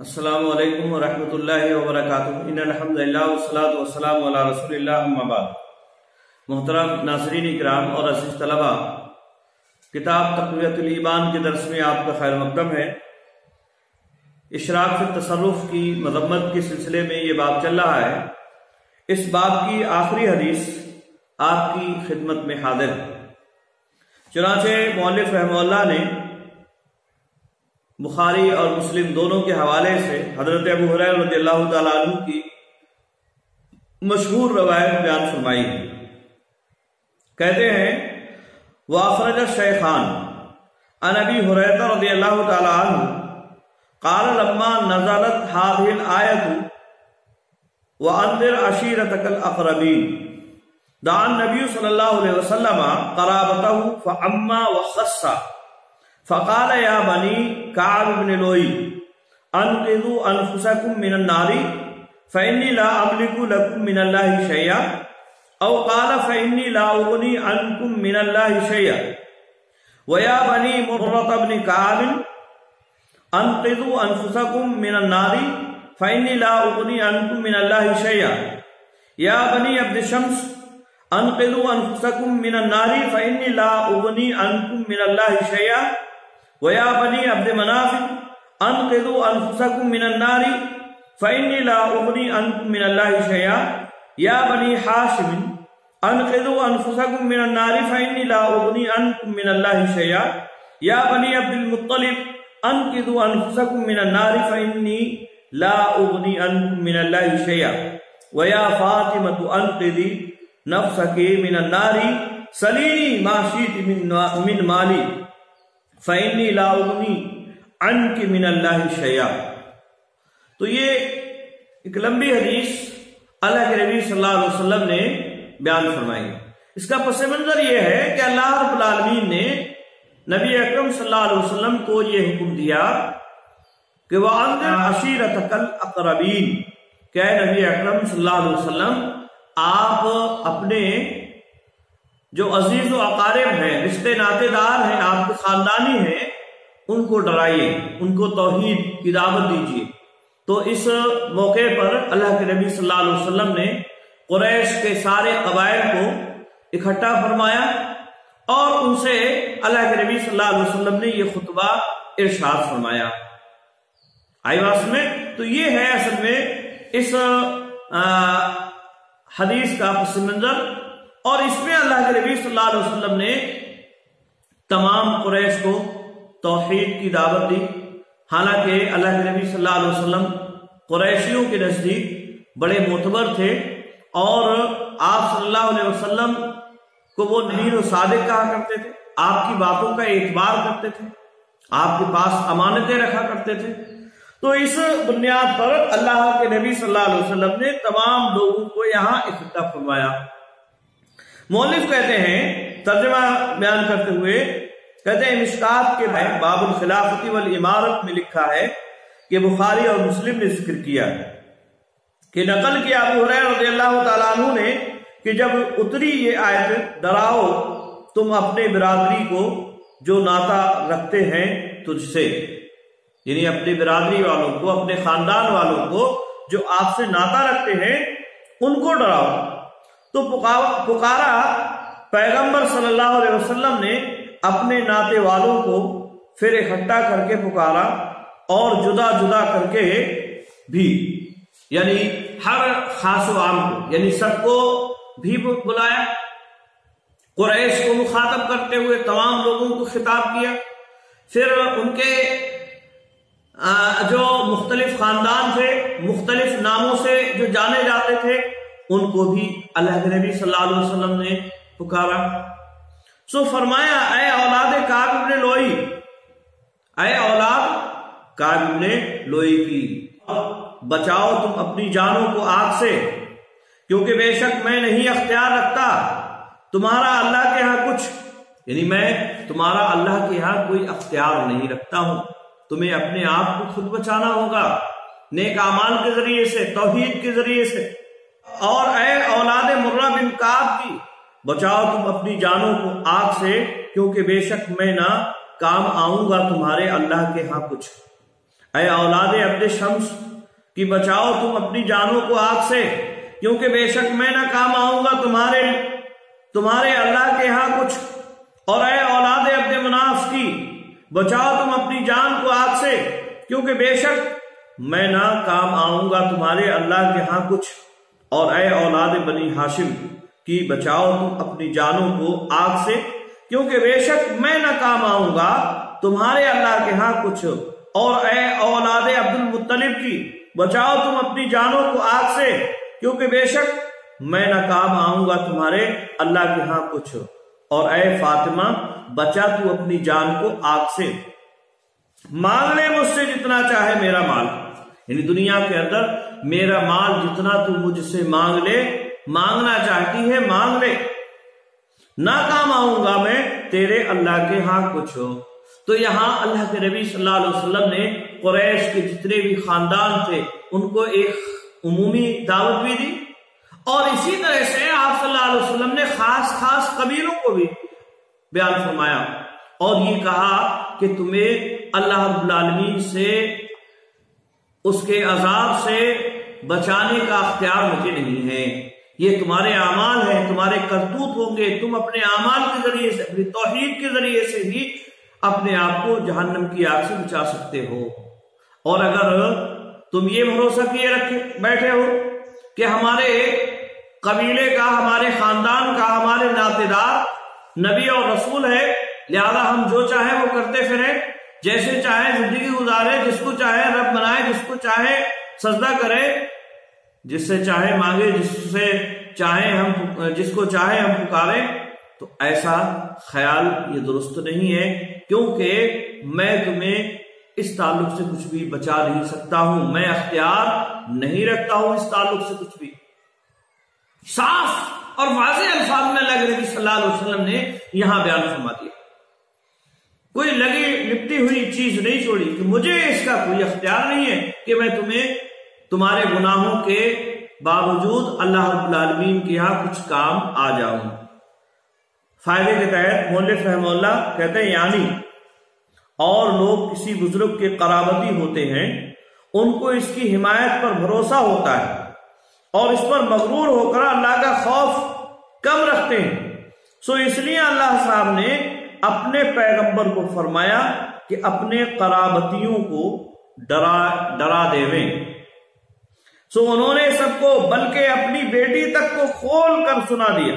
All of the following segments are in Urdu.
السلام علیکم ورحمۃ اللہ وبرکاتہ۔ ان الحمد للہ والصلاۃ والسلام علی رسول اللہ اما بعد۔ محترم ناظرین اکرام اور عزیز طلبہ، کتاب تقویۃ الایمان کے درس میں آپ کا خیر مقدم ہے۔ اشراک فی التصرف کی مذمت کے سلسلے میں یہ باب چل رہا ہے۔ اس باب کی آخری حدیث آپ کی خدمت میں حاضر ہے۔ چنانچہ مؤلف رحمہ اللہ نے بخاری اور مسلم دونوں کے حوالے سے حضرت ابو ہریرہ رضی اللہ تعالیٰ عنہ کی مشہور روایت بیان فرمائی ہے۔ کہتے ہیں وَأَخْرَجَ الشَّيْخَانِ عن ابی ہریرہ رضی اللہ تعالیٰ عنہ قال لما نزلت هذه الآية وأنذر عشيرتك الأقربين دعا النبي صلى الله عليه وسلم قرابته فعما وخص فقال يا بني كعب بن لؤي انقذوا انفسكم من النار فاني لا املك لكم من الله شيئا او قال فاني لا اغني عنكم من الله شيئا ويا بني مرة بن كعب انقذوا انفسكم من النار فاني لا اغني عنكم من الله شيئا يا بني عبد شمس انقذوا انفسكم من النار فاني لا اغني عنكم من الله شيئا وَيَا بَنِي عَبْدِ مَنَافٍ أَنْقِذُوا أَنفُسَكُم مِّنَ النَّارِ فَإِنِّي لَا أُغْنِي عَنكُم مِّنَ اللَّهِ شَيْئًا يَا بَنِي حَاشِمٍ أَنْقِذُوا أَنفُسَكُم مِّنَ النَّارِ فَإِنِّي لَا أُغْنِي عَنكُم مِّنَ اللَّهِ شَيْئًا يَا بَنِي عَبْدِ الْمُطَّلِبِ أَنْقِذُوا أَنفُسَكُم مِّنَ النَّارِ فَإِنِّي لَا أُغْنِي عَنكُم مِّنَ اللَّهِ شَيْئًا وَيَا فَاطِمَةُ أَنْقِذِي نَفْسَكِ مِنَ النَّارِ سَلِينِي مَا شِئْتِ مِن مَالِي فَإِنِّي لَا أُغْنِي عَنْكِ مِنَ اللَّهِ شَيْئًا۔ تو یہ ایک لمبی حدیث اللہ کے نبی صلی اللہ علیہ وسلم نے بیان فرمائی۔ اس کا پس منظر یہ ہے کہ اللہ رب العالمین نے نبی اکرم صلی اللہ علیہ وسلم کو یہ حکم دیا کہ وَأَنذِرْ عَشِيرَتَكَ الْأَقْرَبِينَ کہ اے نبی اکرم صلی اللہ علیہ وسلم آپ اپنے جو عزیز و اقارب ہیں، رشتے ناتے دار ہیں، آپ کے خاندانی ہیں، ان کو ڈرائیے، ان کو توحید کی دعوت دیجیے۔ تو اس موقع پر اللہ کے نبی صلی اللہ علیہ وسلم نے قریش کے سارے قبائل کو اکٹھا فرمایا اور ان سے اللہ کے نبی صلی اللہ علیہ وسلم نے یہ خطبہ ارشاد فرمایا۔ آئی بات میں تو یہ ہے اصل میں اس حدیث کا پس منظر، اور اس میں اللہ کے نبی صلی اللہ علیہ وسلم نے تمام قریش کو توحید کی دعوت دی۔ حالانکہ اللہ کے نبی صلی اللہ علیہ وسلم قریشیوں کے نزدیک بڑے معتبر تھے اور آپ صلی اللہ علیہ وسلم کو وہ امین و صادق کہا کرتے تھے، آپ کی باتوں کا اعتبار کرتے تھے، آپ کے پاس امانتیں رکھا کرتے تھے۔ تو اس بنیاد پر اللہ کے نبی صلی اللہ علیہ وسلم نے تمام لوگوں کو یہاں اکٹھا فرمایا۔ مؤلف کہتے ہیں ترجمہ بیان کرتے ہوئے، کہتے ہیں مشکات کے باب الخلافت والامارت میں لکھا ہے کہ بخاری اور مسلم نے ذکر کیا کہ نقل کیا ابو ہریرہ رضی اللہ تعالیٰ عنہ نے کہ جب اتری یہ آیت ڈراؤ تم اپنے برادری کو جو ناطہ رکھتے ہیں تجھ سے، یعنی اپنی برادری والوں کو، اپنے خاندان والوں کو جو آپ سے ناطہ رکھتے ہیں ان کو ڈراؤ۔ تو پکارا پیغمبر صلی اللہ علیہ وسلم نے اپنے ناطے والوں کو پھر اکٹھا کر کے پکارا اور جدا جدا کر کے بھی، یعنی ہر خاص و عام کو، یعنی سب کو بھی بلایا، قریش کو مخاطب کرتے ہوئے تمام لوگوں کو خطاب کیا، پھر ان کے جو مختلف خاندان تھے، مختلف ناموں سے جو جانے جاتے تھے، ان کو بھی اللہ کے نبی صلی اللہ علیہ وسلم نے پکارا۔ سو فرمایا اے اولاد کعب بن لؤی، اے اولاد کعب بن لؤی کی، بچاؤ تم اپنی جانوں کو آگ سے، کیونکہ بے شک میں نہیں اختیار رکھتا تمہارا اللہ کے ہاں کچھ، یعنی میں تمہارا اللہ کے ہاں کوئی اختیار نہیں رکھتا ہوں، تمہیں اپنے آپ کو خود بچانا ہوگا نیک اعمال کے ذریعے سے، توحید کے ذریعے سے۔ اور اے اولاد مرہ بن کعب کی، بچاؤ تم اپنی جانوں کو آگ سے، کیونکہ بے شک میں نہ کام آؤں گا تمہارے اللہ کے ہاں کچھ۔ اے اولاد عبد شمس کی بچاؤ تم اپنی جانوں کو آگ سے، کیونکہ بے شک میں نہ کام آؤں گا تمہارے اللہ کے ہاں کچھ۔ اور اے اولاد عبد مناف کی بچاؤ تم اپنی جان کو آگ سے، کیونکہ بے شک میں نہ کام آؤں گا تمہارے اللہ کے ہاں کچھ۔ اور اے اولاد بنی ہاشم کی بچاؤ تم اپنی جانوں کو آگ سے، کیونکہ بے شک میں نہ کام آؤں گا تمہارے اللہ کے ہاں کچھ۔ اور اے اولاد عبد المطلب کی بچاؤ تم اپنی جانوں کو آگ سے، کیونکہ بے شک میں نہ کام آؤں گا تمہارے اللہ کے ہاں کچھ۔ اور اے فاطمہ بچا تو اپنی جان کو آگ سے، مانگ لے مجھ سے جتنا چاہے میرا مال، یعنی دنیا کے اندر میرا مال جتنا تو مجھ سے مانگ لے، مانگنا چاہتی ہے مانگ لے، نہ کام آؤں گا میں تیرے اللہ کے ہاں کچھ۔ تو یہاں اللہ کے نبی صلی اللہ علیہ وسلم نے قریش کے جتنے بھی خاندان تھے ان کو ایک عمومی دعوت بھی دی، اور اسی طرح سے آپ صلی اللہ علیہ وسلم نے خاص قبیلوں کو بھی بیان فرمایا، اور یہ کہا کہ تمہیں اللہ رب العالمین سے اس کے عذاب سے بچانے کا اختیار مجھے نہیں ہے، یہ تمہارے اعمال ہیں، تمہارے کرتوت ہوں گے، تم اپنے اعمال کے ذریعے سے، اپنی توحید کے ذریعے سے ہی اپنے آپ کو جہنم کی آگ سے بچا سکتے ہو۔ اور اگر تم یہ بھروسہ کیے رکھے بیٹھے ہو کہ ہمارے قبیلے کا، ہمارے خاندان کا، ہمارے ناطے دار نبی اور رسول ہے، لہذا ہم جو چاہیں وہ کرتے پھریں، جیسے چاہیں زندگی گزارے، جس کو چاہے رب بنائے، جس کو چاہے سجدہ کرے، جس سے چاہے مانگے، جس کو چاہے ہم پکاریں، تو ایسا خیال یہ درست نہیں ہے، کیونکہ میں تمہیں اس تعلق سے کچھ بھی بچا نہیں سکتا ہوں، میں اختیار نہیں رکھتا ہوں اس تعلق سے کچھ بھی۔ صاف اور واضح الفاظ میں اللہ کے نبی صلی اللہ علیہ وسلم نے یہاں بیان فرما دیا، کوئی لگی لپٹی ہوئی چیز نہیں چھوڑی کہ مجھے اس کا کوئی اختیار نہیں ہے کہ میں تمہیں تمہارے گناہوں کے باوجود اللہ رب العالمین کے یہاں کچھ کام آ جاؤں۔ فائدے کے تحت مؤلف رحمہ اللہ کہتے ہیں یعنی اور لوگ کسی بزرگ کے قرابتی ہوتے ہیں، ان کو اس کی حمایت پر بھروسہ ہوتا ہے اور اس پر مغرور ہو کر اللہ کا خوف کم رکھتے ہیں، سو اس لیے اللہ صاحب نے اپنے پیغمبر کو فرمایا کہ اپنے قرابتیوں کو ڈرا دیویں، سو انہوں نے سب کو بلکہ اپنی بیٹی تک کو کھول کر سنا دیا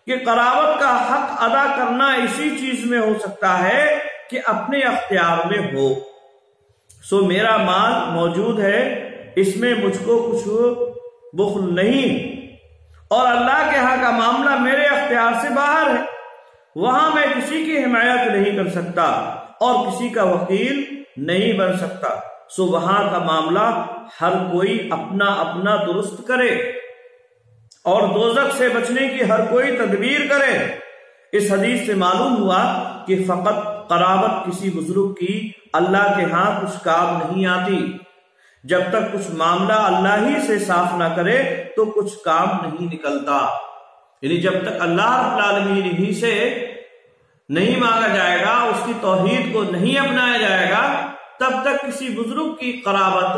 کہ قرابت کا حق ادا کرنا اسی چیز میں ہو سکتا ہے کہ اپنے اختیار میں ہو، سو میرا مال موجود ہے، اس میں مجھ کو کچھ بخل نہیں، اور اللہ کے ہاں کا معاملہ میرے اختیار سے باہر ہے، وہاں میں کسی کی حمایت نہیں کر سکتا اور کسی کا وکیل نہیں بن سکتا، سو وہاں کا معاملہ ہر کوئی اپنا اپنا درست کرے اور دوزخ سے بچنے کی ہر کوئی تدبیر کرے۔ اس حدیث سے معلوم ہوا کہ فقط قرابت کسی بزرگ کی اللہ کے ہاں کچھ کام نہیں آتی، جب تک کچھ معاملہ اللہ ہی سے صاف نہ کرے تو کچھ کام نہیں نکلتا، یعنی جب تک اللہ رب العالمین ہی سے نہیں مانگا جائے گا، اس کی توحید کو نہیں اپنایا جائے گا، تب تک کسی بزرگ کی قرابت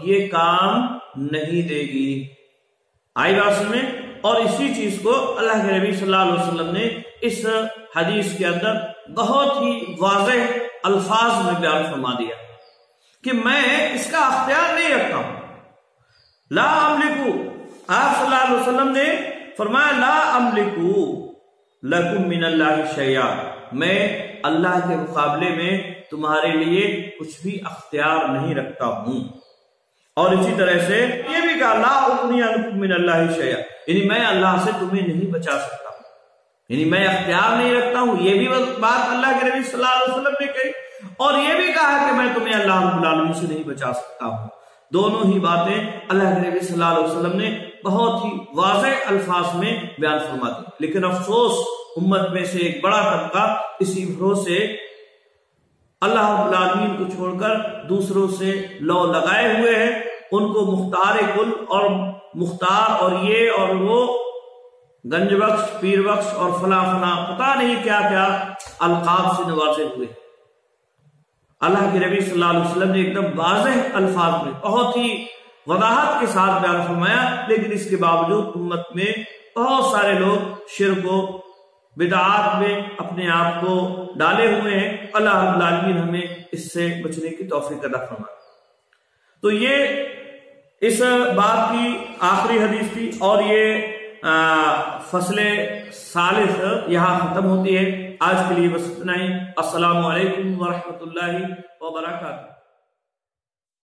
یہ کام نہیں دے گی۔ آئی بات سمجھ؟ اور اسی چیز کو اللہ کے نبی صلی اللہ علیہ وسلم نے اس حدیث کے اندر بہت ہی واضح الفاظ میں بیان فرما دیا کہ میں اس کا اختیار نہیں رکھتا ہوں۔ لا املکو، آپ صلی اللہ علیہ وسلم نے فرمایا لا املکو لکم من اللہ شیئا، میں اللہ کے مقابلے میں تمہارے لیے کچھ بھی اختیار نہیں رکھتا ہوں۔ اور اسی طرح سے یہ بھی کہا لا اغنی عنکم من اللہ شیئا، یعنی میں اللہ سے تمہیں نہیں بچا سکتا ہوں، یعنی میں اختیار نہیں رکھتا ہوں، یہ بھی بات اللہ کے نبی صلی اللہ علیہ وسلم نے کہی، اور یہ بھی کہا کہ میں تمہیں اللہ رب العالمین سے نہیں بچا سکتا ہوں۔ دونوں ہی باتیں اللہ کے نبی صلی اللہ علیہ وسلم نے بہت ہی واضح الفاظ میں بیان فرما دی، لیکن افسوس امت میں سے ایک بڑا طبقہ اسی بھروسے اللہ رب العالمین کو چھوڑ کر دوسروں سے لو لگائے ہوئے ہیں، ان کو مختار کل اور مختار اور یہ اور وہ گنج بخش، پیر بخش اور فلاں فلاں پتہ نہیں کیا کیا القاب سے نوازے ہوئے۔ اللہ کے نبی صلی اللہ علیہ وسلم نے ایک دم واضح الفاظ میں بہت ہی وضاحت کے ساتھ بیان فرمایا، لیکن اس کے باوجود امت میں بہت سارے لوگ شرک و بدعات میں اپنے آپ کو ڈالے ہوئے ہیں۔ اللہ رب العالمین ہمیں اس سے بچنے کی توفیق عطا فرمائے۔ تو یہ اس باب کی آخری حدیث تھی، اور یہ فصل ثالث یہاں ختم ہوتی ہے۔ آج کے لیے بس اتنا ہی۔ السلام علیکم ورحمۃ اللہ وبرکاتہ۔